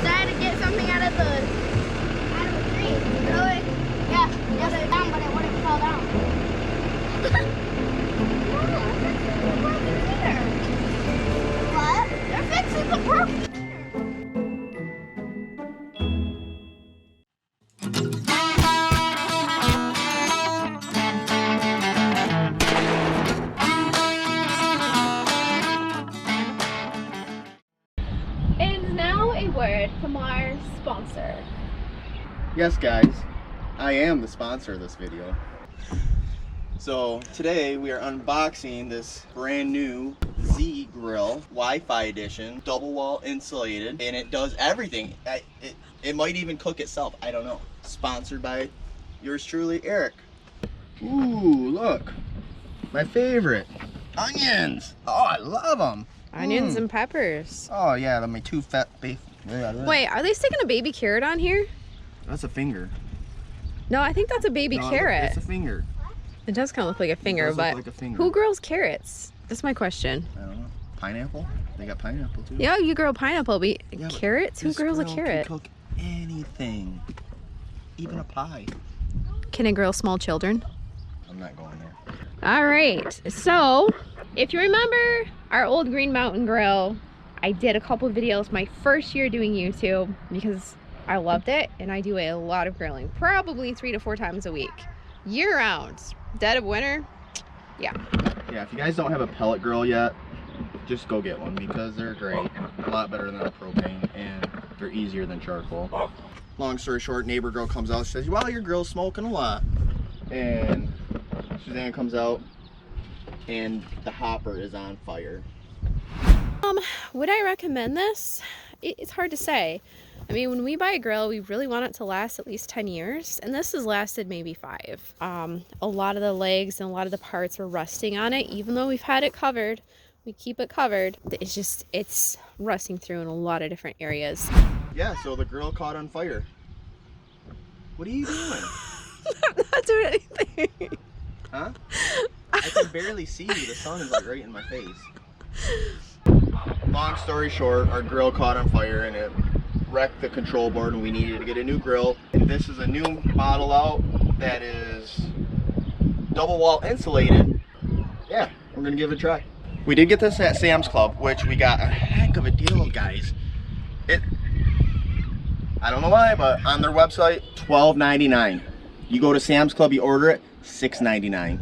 Decided to get something out of the tree. Really? Yeah. Yes, it down, but it wouldn't fall down. What? They're fixing the broken. And now a word from our sponsor. Yes, guys, I am the sponsor of this video. So today we are unboxing this brand new Z Grill Wi-Fi edition, double wall insulated, and it does everything. It might even cook itself. I don't know. Sponsored by yours truly, Erik. Ooh, look, my favorite, onions. Oh, I love them. Onions and peppers. Oh yeah, my two fat beef. Wait, are they sticking a baby carrot on here? That's a finger. No, I think that's a baby carrot. It's a finger. It does kind of look like a finger, does look but like a finger. who grills carrots? That's my question. I don't know. Pineapple? They got pineapple too. Yeah, you grill pineapple, but Yeah, carrots? Who this grills a grill carrot? Can cook anything, even a pie. Can it grill small children? I'm not going there. All right, so if you remember our old Green Mountain grill, I did a couple of videos my first year doing YouTube because I loved it, and I do a lot of grilling, probably 3 to 4 times a week, year round. Dead of winter, yeah. Yeah, if you guys don't have a pellet grill yet, just go get one because they're great. A lot better than a propane, and they're easier than charcoal. Long story short, neighbor girl comes out, says, "Wow, your grill's smoking a lot." And Suzanne comes out, and the hopper is on fire. Would I recommend this? It's hard to say. I mean, when we buy a grill, we really want it to last at least 10 years, and this has lasted maybe 5. A lot of the legs and a lot of the parts are rusting on it, even though we've had it covered. We keep it covered. It's rusting through in a lot of different areas. Yeah, so the grill caught on fire. What are you doing? I'm not doing anything. Huh? I can barely see you. The sun is like right in my face. Long story short, our grill caught on fire and it wrecked the control board, and we needed to get a new grill. And this is a new model out that is double wall insulated. Yeah, we're gonna give it a try. We did get this at Sam's Club, which we got a heck of a deal, guys. I don't know why, but on their website, $12.99. You go to Sam's Club, you order it, $6.99.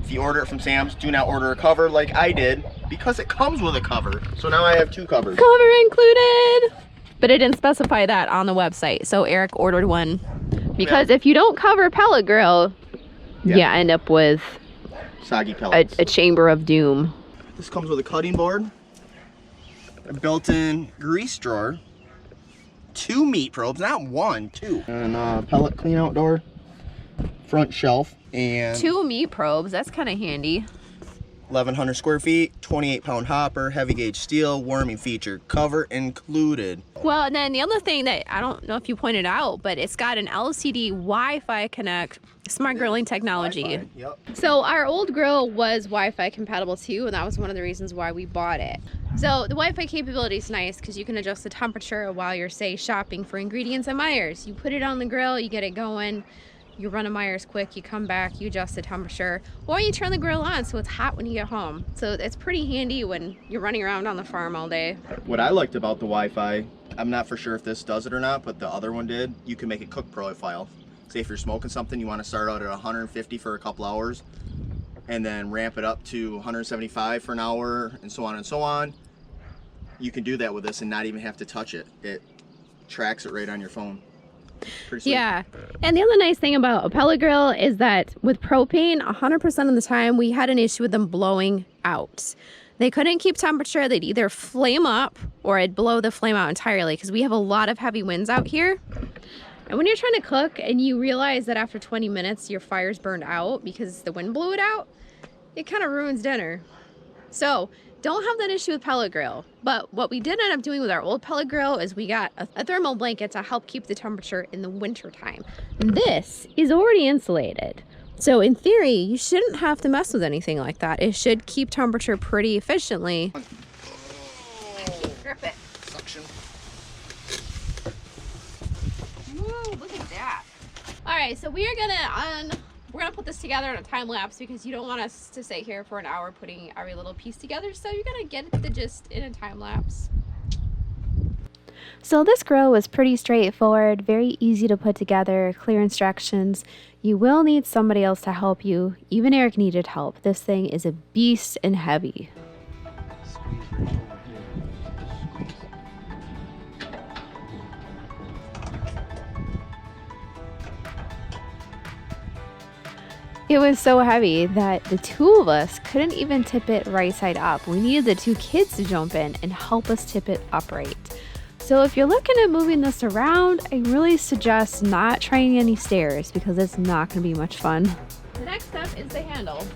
If you order it from Sam's, do not order a cover like I did, because it comes with a cover. So now I have 2 covers. Cover included! But it didn't specify that on the website, so Erik ordered one. Because if you don't cover pellet grill, you end up with soggy pellets. A chamber of doom. This comes with a cutting board, a built-in grease drawer, 2 meat probes, not 1, 2. And a pellet clean out door, front shelf, and 2 meat probes, that's kind of handy. 1,100 square feet, 28-pound hopper, heavy gauge steel, warming feature, cover included. Well, and then the other thing that I don't know if you pointed out, but it's got an LCD Wi-Fi connect smart grilling technology. Wi-Fi, yep. So our old grill was Wi-Fi compatible too, and that was one of the reasons why we bought it. So the Wi-Fi capability is nice because you can adjust the temperature while you're, say, shopping for ingredients at Meijer's. You put it on the grill, you get it going. You run a Meijer's quick, you come back, you adjust the temperature, or you turn the grill on so it's hot when you get home. So it's pretty handy when you're running around on the farm all day. What I liked about the Wi-Fi, I'm not for sure if this does it or not, but the other one did, you can make it cook profile. Say if you're smoking something, you want to start out at 150 for a couple hours, and then ramp it up to 175 for an hour, and so on and so on. You can do that with this and not even have to touch it. It tracks it right on your phone. Yeah, and the other nice thing about a pellet grill is that with propane, 100% of the time we had an issue with them blowing out. They couldn't keep temperature. They'd either flame up or it'd blow the flame out entirely because we have a lot of heavy winds out here. And when you're trying to cook and you realize that after 20 minutes your fire's burned out because the wind blew it out, it kind of ruins dinner. So don't have that issue with pellet grill. But what we did end up doing with our old pellet grill is we got a thermal blanket to help keep the temperature in the winter time. This is already insulated. So in theory, you shouldn't have to mess with anything like that. It should keep temperature pretty efficiently. action. Woo, look at that. All right, so we're gonna put this together in a time lapse because you don't want us to sit here for an hour putting every little piece together. So you're gonna get the gist in a time lapse. So this grill was pretty straightforward, very easy to put together, clear instructions. You will need somebody else to help you. Even Erik needed help. This thing is a beast and heavy. Squeeze right over here. It was so heavy that the two of us couldn't even tip it right side up. We needed the two kids to jump in and help us tip it upright. So if you're looking at moving this around, I really suggest not trying any stairs because it's not going to be much fun. The next step is the handle.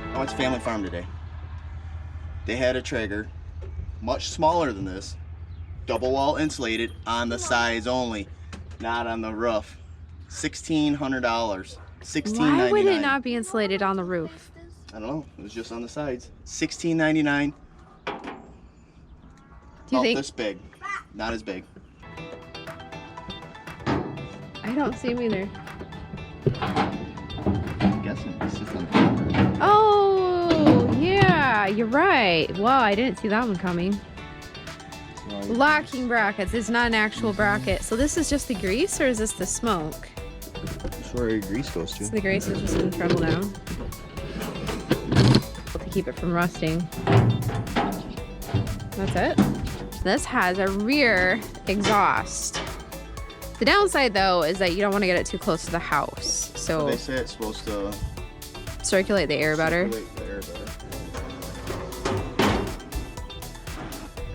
I went to Family Farm today. They had a Traeger, much smaller than this, double wall insulated on the sides only, not on the roof. $1,600. $16.99. Why would it not be insulated on the roof? I don't know. It was just on the sides. $16.99. Do you think? This big, not as big. I don't see him either. I'm guessing this is on camera. Oh, yeah, you're right. Wow, I didn't see that one coming. Locking brackets. It's not an actual bracket. So this is just the grease, or is this the smoke? That's where your grease goes to. So the grease is just going to trundle down to keep it from rusting. That's it. This has a rear exhaust. The downside, though, is that you don't want to get it too close to the house. So they say it's supposed to circulate the air better. circulate the air better.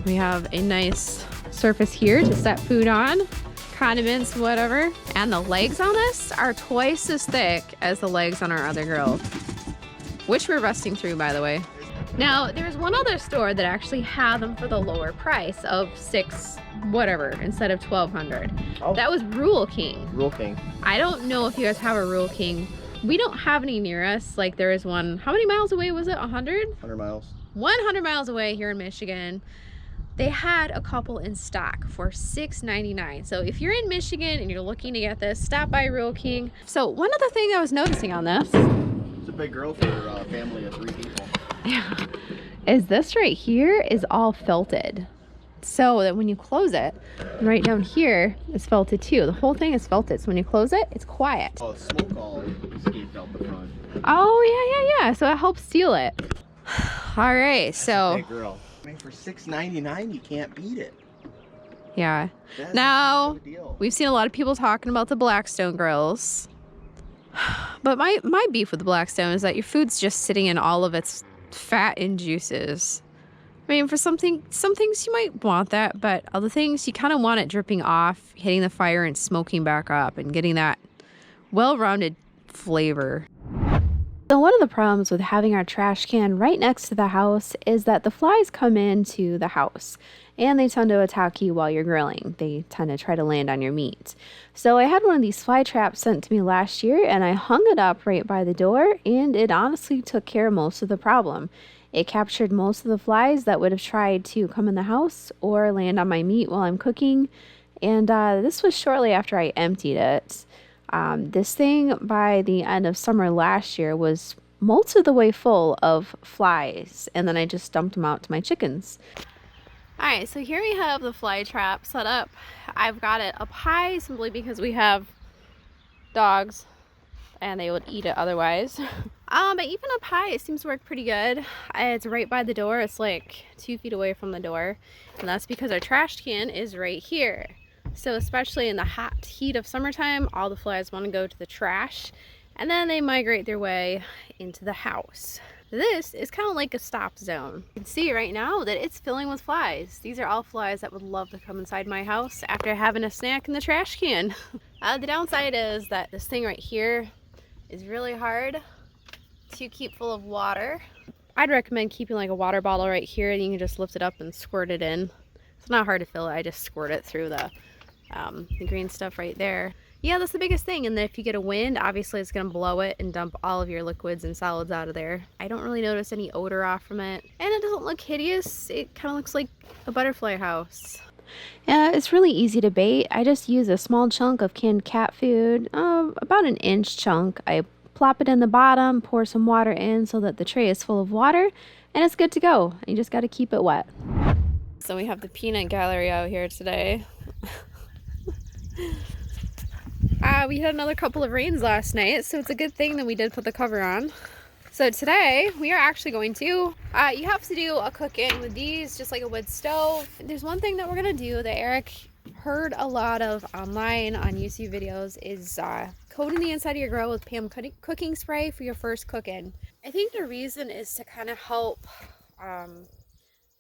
We have a nice surface here to set food on, condiments, whatever. And the legs on this are twice as thick as the legs on our other grill, which we're rusting through, by the way. Now, there's one other store that actually had them for the lower price of $6 whatever instead of $1,200. Oh. That was Rule King. Rule King. I don't know if you guys have a Rule King. We don't have any near us. Like, there is one. How many miles away was it? 100? 100 miles. 100 miles away here in Michigan. They had a couple in stock for $6.99. So if you're in Michigan and you're looking to get this, stop by Rule King. So one other thing I was noticing on this, It's a big grill for a family of 3 people. is this right here is all felted. So that when you close it, right down here is felted too. The whole thing is felted. So when you close it, it's quiet. Oh, smoke all escaped out the front. Oh, yeah. So it helps seal it. All right, so Big grill. I mean, for $6.99, you can't beat it. yeah. That's Now, a good deal. we've seen a lot of people talking about the Blackstone grills. But my beef with the Blackstone is that your food's just sitting in all of its fat and juices. I mean, for some things you might want that, but other things you kind of want it dripping off, hitting the fire and smoking back up and getting that well-rounded flavor. So one of the problems with having our trash can right next to the house is that the flies come into the house and they tend to attack you while you're grilling. They tend to try to land on your meat. So I had one of these fly traps sent to me last year and I hung it up right by the door and it honestly took care of most of the problem. It captured most of the flies that would have tried to come in the house or land on my meat while I'm cooking. And this was shortly after I emptied it. This thing by the end of summer last year was most of the way full of flies, and then I just dumped them out to my chickens. All right, so here we have the fly trap set up. I've got it up high simply because we have dogs and they would eat it otherwise. But even up high, it seems to work pretty good. It's right by the door. It's like 2 feet away from the door, and that's because our trash can is right here. So especially in the hot heat of summertime, all the flies want to go to the trash. and then they migrate their way into the house. This is kind of like a stop zone. You can see right now that it's filling with flies. These are all flies that would love to come inside my house after having a snack in the trash can. The downside is that this thing right here is really hard to keep full of water. I'd recommend keeping like a water bottle right here, and you can just lift it up and squirt it in. It's not hard to fill it. I just squirt it through the green stuff right there. Yeah, that's the biggest thing. And then if you get a wind, obviously it's gonna blow it and dump all of your liquids and solids out of there. I don't really notice any odor off from it, and it doesn't look hideous. It kind of looks like a butterfly house. Yeah, it's really easy to bait. I just use a small chunk of canned cat food, about an inch chunk. I plop it in the bottom, pour some water in so that the tray is full of water, and it's good to go. You just got to keep it wet. So we have the peanut gallery out here today. We had another couple of rains last night, so it's a good thing that we did put the cover on. So today we are actually going to, you have to do a cook-in with these, just like a wood stove. There's one thing that we're gonna do that Eric heard a lot of online on YouTube videos is coating the inside of your grill with Pam cooking spray for your first cook-in. I think the reason is to kind of help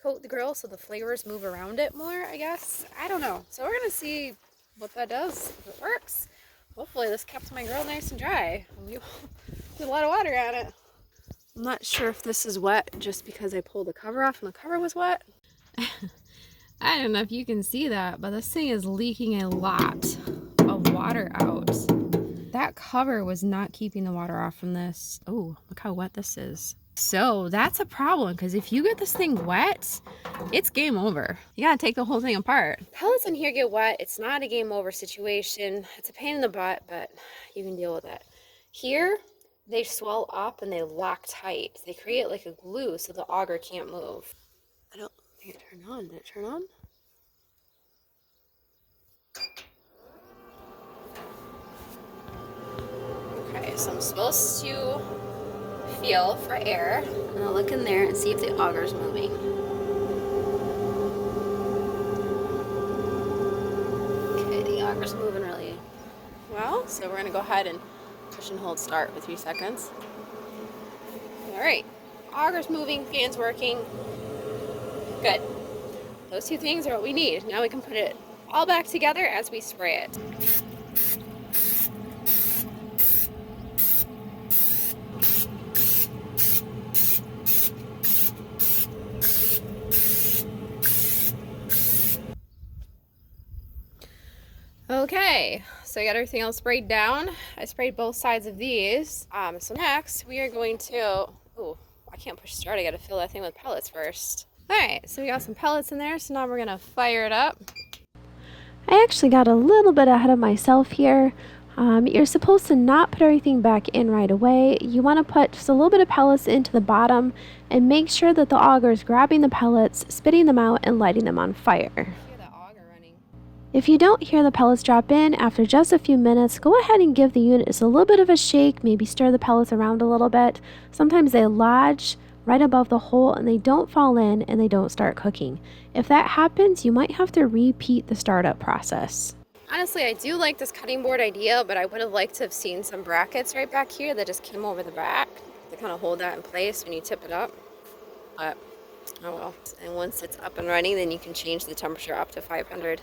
coat the grill so the flavors move around it more, I guess. I don't know. So we're gonna see what that does, if it works. Hopefully this kept my grill nice and dry. There's a lot of water on it. I'm not sure if this is wet just because I pulled the cover off and the cover was wet. I don't know if you can see that, but this thing is leaking a lot of water out. That cover was not keeping the water off from this. Oh, look how wet this is. So that's a problem, because if you get this thing wet, it's game over. You gotta take the whole thing apart. Pellets in here get wet. It's not a game over situation. It's a pain in the butt, but you can deal with it. Here, they swell up and they lock tight. They create like a glue so the auger can't move. I don't think it turned on. Did it turn on? Okay, so I'm supposed to feel for air. And I'll look in there and see if the auger's moving. Okay, the auger's moving really well. So we're gonna go ahead and push and hold start for 3 seconds. All right, auger's moving, fan's working. Good. Those two things are what we need. Now we can put it all back together as we spray it. Okay, so I got everything else sprayed down. I sprayed both sides of these. So next we are going to, oh, I can't push start. I gotta fill that thing with pellets first. All right, so we got some pellets in there. So now we're gonna fire it up. I actually got a little bit ahead of myself here. You're supposed to not put everything back in right away. You want to put just a little bit of pellets into the bottom and make sure that the auger is grabbing the pellets, spitting them out, and lighting them on fire. If you don't hear the pellets drop in after just a few minutes, go ahead and give the unit just a little bit of a shake, maybe stir the pellets around a little bit. Sometimes they lodge right above the hole and they don't fall in and they don't start cooking. If that happens, you might have to repeat the startup process. Honestly, I do like this cutting board idea, but I would have liked to have seen some brackets right back here that just came over the back to kind of hold that in place when you tip it up. But, oh well. And once it's up and running, then you can change the temperature up to 500.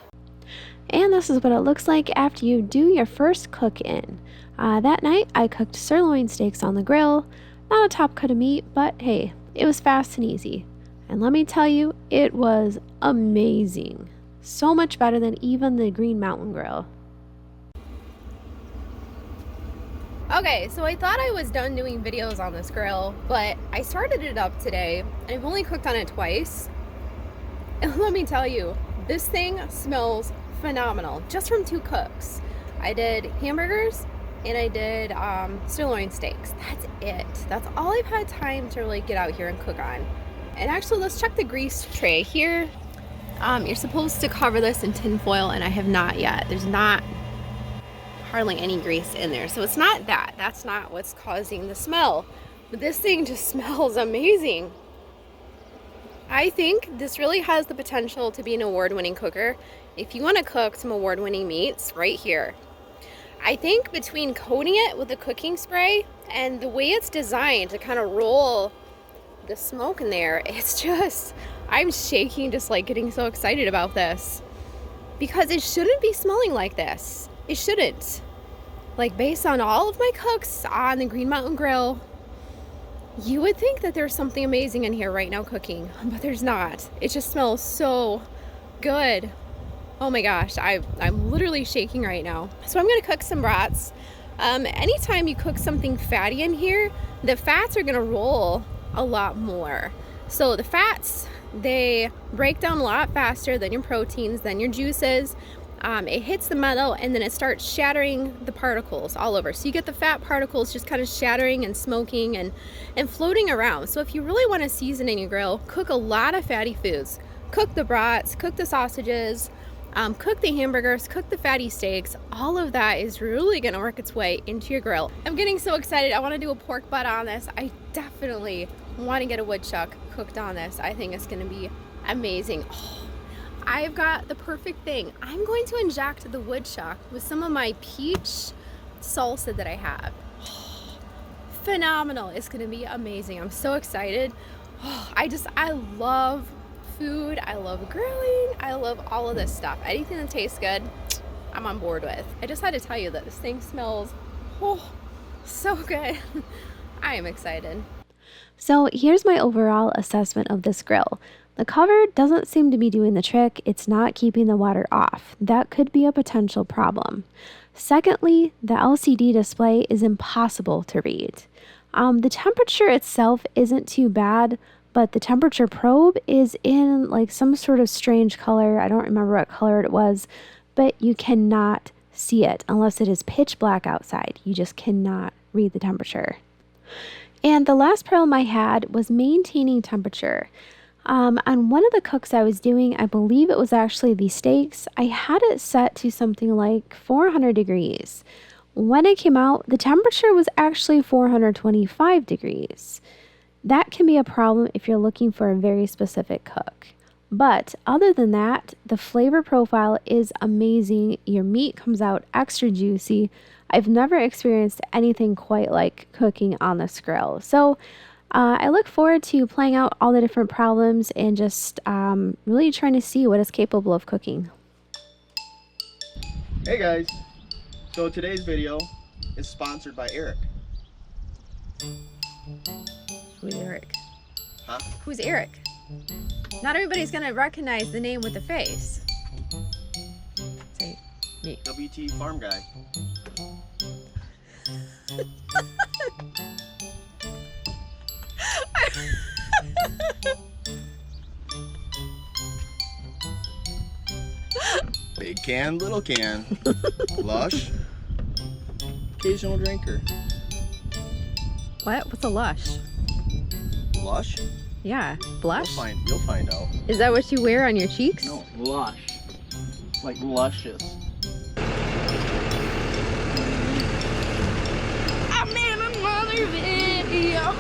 And this is what it looks like after you do your first cook-in. That night, I cooked sirloin steaks on the grill. Not a top cut of meat, but hey, it was fast and easy. And let me tell you, it was amazing. So much better than even the Green Mountain Grill. Okay, so I thought I was done doing videos on this grill, but I started it up today, and I've only cooked on it twice. And let me tell you, this thing smells phenomenal, just from 2 cooks. I did hamburgers and I did sirloin steaks. That's it. That's all I've had time to really get out here and cook on. And actually, let's check the grease tray here. You're supposed to cover this in tin foil, and I have not yet. There's not hardly any grease in there, so it's not that. That's not what's causing the smell. But this thing just smells amazing. I think this really has the potential to be an award-winning cooker. If you want to cook some award-winning meats, right here. I think between coating it with the cooking spray and the way it's designed to kind of roll the smoke in there, it's just, I'm shaking just like getting so excited about this. Because it shouldn't be smelling like this. It shouldn't. Like, based on all of my cooks on the Green Mountain Grill, you would think that there's something amazing in here right now cooking, but there's not. It just smells so good. Oh my gosh, I'm literally shaking right now. So I'm gonna cook some brats. Anytime you cook something fatty in here, the fats are gonna roll a lot more. So the fats, they break down a lot faster than your proteins, than your juices. It hits the metal and then it starts shattering the particles all over. So you get the fat particles just kind of shattering and smoking and floating around. So if you really want to season in your grill, cook a lot of fatty foods. Cook the brats, cook the sausages, cook the hamburgers, cook the fatty steaks. All of that is really going to work its way into your grill. I'm getting so excited. I want to do a pork butt on this. I definitely want to get a woodchuck cooked on this. I think it's going to be amazing. Oh, I've got the perfect thing. I'm going to inject the woodchuck with some of my peach salsa that I have. Oh, phenomenal. It's going to be amazing. I'm so excited. Oh, I love food. I love grilling. I love all of this stuff. Anything that tastes good, I'm on board with. I just had to tell you that this thing smells so good. I am excited. So here's my overall assessment of this grill. The cover doesn't seem to be doing the trick. It's not keeping the water off. That could be a potential problem. Secondly, the LCD display is impossible to read. The temperature itself isn't too bad, but the temperature probe is in like some sort of strange color. I don't remember what color it was, but you cannot see it unless it is pitch black outside. You just cannot read the temperature. And the last problem I had was maintaining temperature. On one of the cooks I was doing, I believe it was actually the steaks, I had it set to something like 400 degrees. When it came out, the temperature was actually 425 degrees. That can be a problem if you're looking for a very specific cook. But other than that, the flavor profile is amazing. Your meat comes out extra juicy. I've never experienced anything quite like cooking on this grill. So I look forward to playing out all the different problems and just really trying to see what it's capable of cooking. Hey guys, so today's video is sponsored by Erik. Who's Erik? Huh? Who's Erik? Not everybody's gonna recognize the name with the face. Say me. WT Farm Guy. Big can, little can. Lush. Occasional drinker. What? What's a lush? Lush? Yeah, blush? You'll find out. Is that what you wear on your cheeks? No, lush. Like luscious. I made another video.